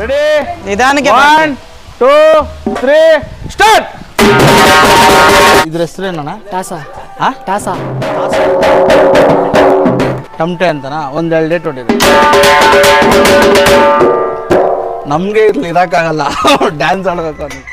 Ready ನಿಧಾನಕ್ಕೆ 1 2 3 start. ಇದ್ರ ಹೆಸರೇನಣ್ಣ? ಟಾಸಾ. ಹಾ ಟಾಸಾ. ಟಮಟೆ ಅಂತನಾ? ಒಂದೆರಡು ಡೇಟ್ ಹೊಡಿರಿ. ನಮ್ಗೆ ಇರ್ಲಿ ಇರಕ್ಕಾಗಲ್ಲ, ಡ್ಯಾನ್ಸ್ ಆಡ್ಬೇಕು ಅನ್ನಿಸ್ತು.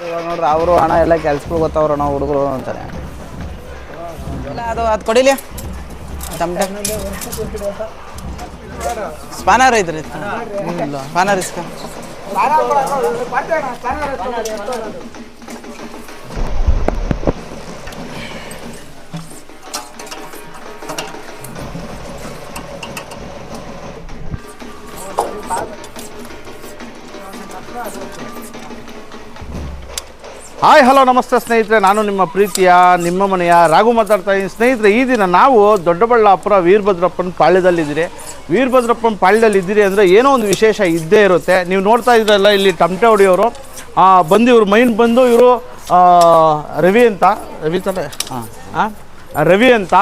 ಇವಾಗ ನೋಡ್ರಿ ಅವರು ಹಣ ಎಲ್ಲ ಕೆಲ್ಸಗಳು ಗೊತ್ತವ್ರು ನಾವು ಹುಡುಗರು ಅಂತಾರೆ. ಅದು ಕೊಡಿಲಿ ಟಮಟೆ ಸ್ಪಾನರ್ ಐತ್ರಿ. ಸ್ಪಾನರ್ ಇಸ್ಕ. ಹಾಯ್ ಹಲೋ ನಮಸ್ತೆ ಸ್ನೇಹಿತರೆ, ನಾನು ನಿಮ್ಮ ಪ್ರೀತಿಯ ನಿಮ್ಮ ಮನೆಯ ರಾಘು ಮಾತಾಡ್ತಾ ಇದ್ದೀನಿ. ಸ್ನೇಹಿತರೆ, ಈ ದಿನ ನಾವು ದೊಡ್ಡಬಳ್ಳಾಪುರ ವೀರಭದ್ರಪ್ಪನ ಪಾಳ್ಯದಲ್ಲಿದ್ದೀರಿ. ವೀರಭದ್ರಪ್ಪನ ಪಾಳ್ಯದಲ್ಲಿದ್ದೀರಿ ಅಂದರೆ ಏನೋ ಒಂದು ವಿಶೇಷ ಇದ್ದೇ ಇರುತ್ತೆ. ನೀವು ನೋಡ್ತಾ ಇದ್ರಲ್ಲ, ಇಲ್ಲಿ ಟಮಟೆ ಹೊಡಿಯೋರು ಬಂದು ಇವರು ಮೈನ್ ಬಂದು ಇವರು ರವಿ ಅಂತ, ರವಿ ತಾನೆ? ರವಿ ಅಂತ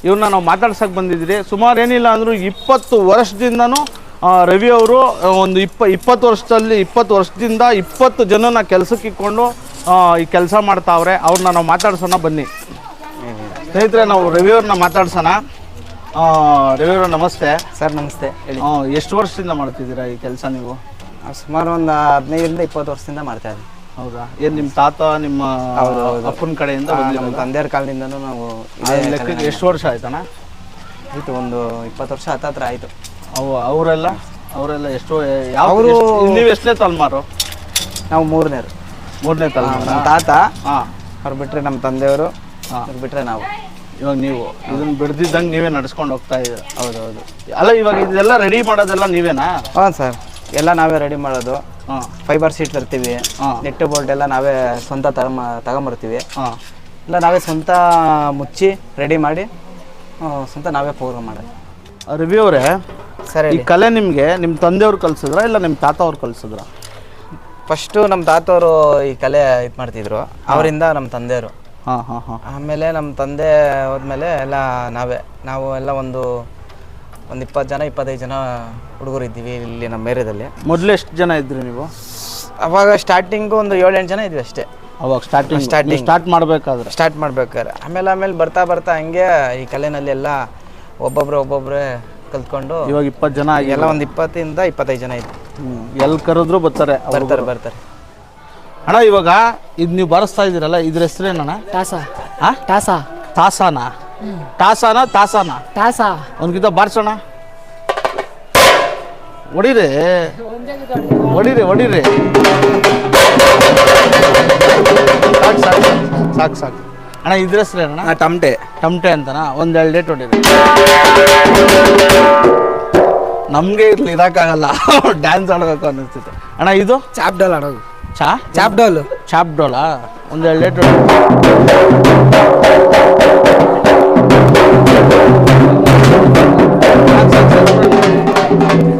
ಇವ್ರನ್ನ ನಾವು ಮಾತಾಡ್ಸೋಕ್ಕೆ ಬಂದಿದ್ದೀರಿ. ಸುಮಾರು ಏನಿಲ್ಲ ಅಂದರೂ 20 ವರ್ಷದಿಂದನೂ ರವಿ ಅವರು ಒಂದು 20 ವರ್ಷದಿಂದ 20 ಜನನ ಕೆಲಸಕ್ಕೆ ಇಟ್ಕೊಂಡು ಈ ಕೆಲಸ ಮಾಡ್ತಾವ್ರೆ. ಅವ್ರನ್ನ ನಾವು ಮಾತಾಡ್ಸೋಣ ಬನ್ನಿ ಸ್ನೇಹಿತರೆ. ನಾವು ರವಿಯವ್ರನ್ನ ಮಾತಾಡ್ಸೋಣ. ರವಿಯವ್ರ ನಮಸ್ತೆ. ಸರ್ ನಮಸ್ತೆ. ಹೇಳಿ. ಎಷ್ಟು ವರ್ಷದಿಂದ ಮಾಡ್ತಿದ್ದೀರಾ ಈ ಕೆಲಸ ನೀವು? ಸುಮಾರು ಒಂದು 15ರಿಂದ 20 ವರ್ಷದಿಂದ ಮಾಡ್ತಾ ಇದ್ದೀವಿ. ಹೌದಾ? ಏನು ನಿಮ್ಮ ತಾತ ನಿಮ್ಮ ಅಪ್ಪನ ಕಡೆಯಿಂದ ನಮ್ಮ ತಂದೆಯವ್ರ ಕಾಲದಿಂದನೂ ನಾವು ಲೆಕ್ಕಕ್ಕೆ ಎಷ್ಟು ವರ್ಷ ಆಯ್ತಣ್ಣ? ಆಯಿತು, ಒಂದು 20 ವರ್ಷ ಹತ್ತತ್ರ ಆಯಿತು. ಅವರೆಲ್ಲ ಎಷ್ಟು? ಅವರು ನೀವು ಎಷ್ಟನೇ ತಲೆಮಾರು? ನಾವು ಮೂರನೇರು. ಮೂರನೇ ತಲೆಮಾರು. ನಮ್ಮ ತಾತ, ಅವ್ರು ಬಿಟ್ಟರೆ ನಮ್ಮ ತಂದೆಯವರು, ಅವ್ರು ಬಿಟ್ಟರೆ ನಾವು. ಇವಾಗ ನೀವು ಇದನ್ನ ಬಿಡ್ದಿದ್ದಂಗೆ ನೀವೇ ನಡ್ಸ್ಕೊಂಡು ಹೋಗ್ತಾ ಇದ್ದೀರ? ಹೌದೌದು. ಅಲ್ಲ, ಇವಾಗ ಇದೆಲ್ಲ ರೆಡಿ ಮಾಡೋದೆಲ್ಲ ನೀವೇನಾ? ಹಾಂ ಸರ್, ಎಲ್ಲ ನಾವೇ ರೆಡಿ ಮಾಡೋದು. ಫೈಬರ್ ಶೀಟ್ ತರ್ತೀವಿ, ನೆಟ್ ಬೋಲ್ಟ್ ಎಲ್ಲ ನಾವೇ ಸ್ವಂತ ತಗೊಂಬರ್ತೀವಿ. ಎಲ್ಲ ನಾವೇ ಸ್ವಂತ ಮುಚ್ಚಿ ರೆಡಿ ಮಾಡಿ ಸ್ವಂತ ನಾವೇ ಪ್ರೋಗ್ರಾಮ್ ಮಾಡೋದು. ರವಿ ಅವರೇ, ಸರಿ, ಈ ಕಲೆ ನಿಮಗೆ ನಿಮ್ಮ ತಂದೆಯವ್ರು ಕಲಿಸಿದ್ರ ಇಲ್ಲ ನಿಮ್ಮ ತಾತ ಅವ್ರು ಕಲಿಸಿದ್ರ? ಫಸ್ಟು ನಮ್ಮ ತಾತವರು ಈ ಕಲೆ ಇದು ಮಾಡ್ತಿದ್ರು, ಅವರಿಂದ ನಮ್ಮ ತಂದೆಯವರು. ಆಮೇಲೆ ನಮ್ಮ ತಂದೆ ಹೋದ್ಮೇಲೆ ಎಲ್ಲ ನಾವು ಎಲ್ಲ ಒಂದು 20 ಜನ 25 ಜನ ಹುಡುಗರು ಇದ್ದೀವಿ ಇಲ್ಲಿ ನಮ್ಮ ಏರಿಯಾದಲ್ಲಿ. ಮೊದಲು ಎಷ್ಟು ಜನ ಇದ್ರಿ ನೀವು? ಅವಾಗ ಸ್ಟಾರ್ಟಿಂಗು ಒಂದು 7-8 ಜನ ಇದ್ವಿ ಅಷ್ಟೇ. ಅವಾಗ ಸ್ಟಾರ್ಟ್ ಮಾಡ್ಬೇಕಾದ್ರೆ ಆಮೇಲೆ ಬರ್ತಾ ಹಂಗೆ ಈ ಕಲೆನಲ್ಲಿ ಎಲ್ಲ ಒಬ್ಬೊಬ್ರೆ ಕಲ್ತ್ಕೊಂಡು ಇವಾಗ 20 ಜನ ಎಲ್ಲ ಒಂದು 20ರಿಂದ 25 ಜನ ಇದ್ವಿ. ಎಲ್ಲಿ ಕರೆದ್ರು ಬರ್ತಾರೆ. ಅಣ್ಣ, ಇವಾಗ ಇದು ನೀವು ಬಾರಿಸ್ತಾ ಇದ್ದೀರಲ್ಲ, ಇದ್ರ ಹೆಸರೇನಣ್ಣ? ಟಾಸಾ. ತಾಸಾನ ಒಂದ್ಕಿಂತ ಬಾರಿಸೋಣ. ಹೊಡೀರಿ. ಸಾಕು. ಅಣ್ಣ, ಇದ್ರ ಹೆಸರೇನಣ್ಣ? ಟಮಟೆ ಅಂತನಾ? ಒಂದೆರಡು ಡೇಟ್ ಹೊಡೀರಿ. ನಮ್ಗೆ ಇರ್ಲಿ ಇರಕ್ಕಾಗಲ್ಲ, ಡ್ಯಾನ್ಸ್ ಆಡ್ಬೇಕು ಅನ್ನಿಸ್ತಿತ್ತು. ಅಣ್ಣ, ಇದು ಚಾಪ್ಡೋಲ್ ಆಡೋದು. ಚಾಪ್ಡೋಲಾ? ಒಂದೆರಡು ಡೇಟ್ ಹೊಡೀರಿ.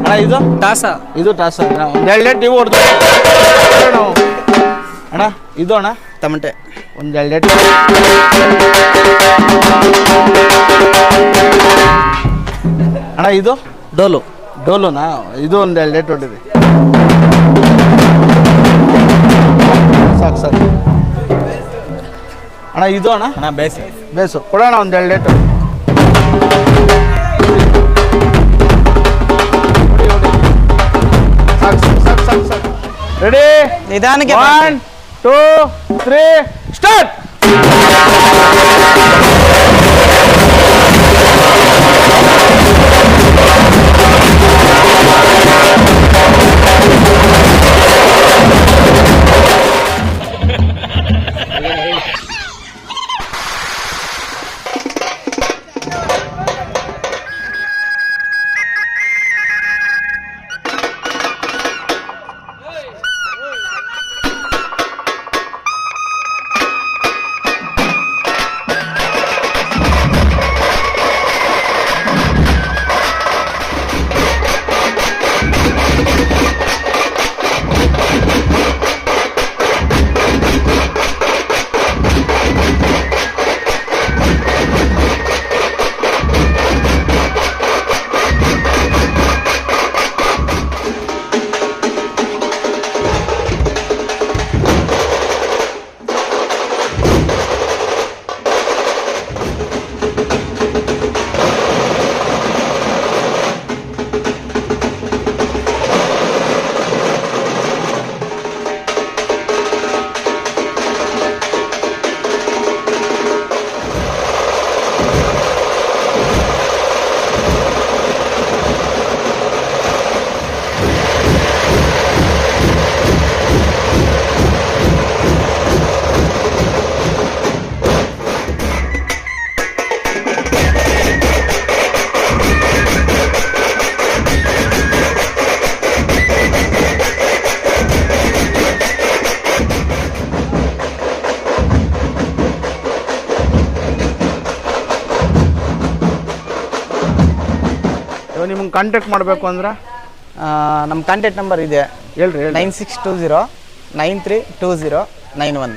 ಅಣ್ಣ, ಇದು ಟಾಸಾ. ಒಂದೆರಡು ಡೇಟ್ ನೀವು ಹೊಡೆದು. ಅಣ್ಣ, ಇದು ಅಣ್ಣ ಟಮಟೆ. ಒಂದೆರಡು ಡೇಟ್. ಅಣ್ಣ, ಇದು ಡೋಲುನಾ? ಇದು ಒಂದೆರಡು ಡೇಟ್ ಹೊಡೀರಿ. ಸಾಕು. ಅಣ್ಣ, ಇದು ಅಣ್ಣ ಬೇಸು ಕೊಡೋಣ, ಒಂದೆರಡು ಡೇಟ್. ಸಾಕು. ರೆಡಿ, ನಿಧಾನಕ್ಕೆ 1 2 3 ಸ್ಟಾರ್ಟ್. ಇವಾಗ ನಿಮ್ಗೆ ಕಾಂಟ್ಯಾಕ್ಟ್ ಮಾಡಬೇಕು ಅಂದ್ರೆ ನಮ್ಮ ಕಾಂಟ್ಯಾಕ್ಟ್ ನಂಬರ್ ಇದೆ ಹೇಳ್ರಿ 9620 932091.